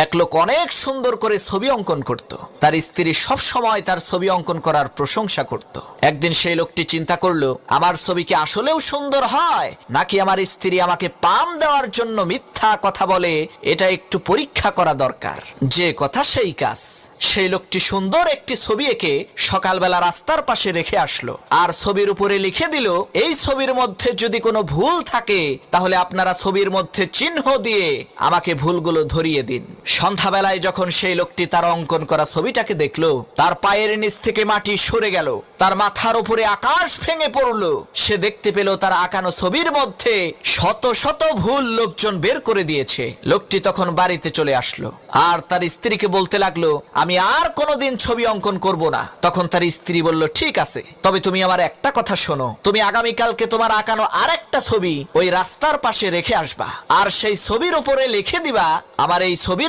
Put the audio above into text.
এক লোক অনেক সুন্দর করে ছবি অঙ্কন করত। তার স্ত্রী সব সময় তার ছবি অঙ্কন করার প্রশংসা করত। একদিন সেই লোকটি চিন্তা করলো, আমার ছবি কি আসলেও সুন্দর হয়, নাকি আমার স্ত্রী আমাকে পাম দেওয়ার জন্য মিথ্যা কথা বলে, এটা একটু পরীক্ষা করা দরকার। যে কথা সেই কাজ। সেই লোকটি সুন্দর একটি ছবি এঁকে সকালবেলা রাস্তার পাশে রেখে আসলো, আর ছবির উপরে লিখে দিল, এই ছবির মধ্যে যদি কোনো ভুল থাকে তাহলে আপনারা ছবির মধ্যে চিহ্ন দিয়ে আমাকে ভুলগুলো ধরিয়ে দিন। সন্ধ্যাবেলায় যখন সেই লোকটি তার অঙ্কন করা ছবিটাকে দেখলো, তার পায়ের নিচ থেকে মাটি সরে গেল, তার মাথার উপরে আকাশ ভেঙে পড়লো। সে দেখতে পেল তার আঁকানো ছবির মধ্যে শত শত ভুল লোকজন বের করে দিয়েছে। লোকটি তখন বাড়িতে চলে আসলো আর তার স্ত্রীকে বলতে লাগলো, আমি আর কোনোদিন ছবি অঙ্কন করব না। তখন তার স্ত্রী বলল, ঠিক আছে, তবে তুমি আমার একটা কথা শোনো, তুমি আগামীকালকে তোমার আঁকানো আরেকটা ছবি ওই রাস্তার পাশে রেখে আসবা, আর সেই ছবির উপরে লিখে দিবা, আমার এই ছবির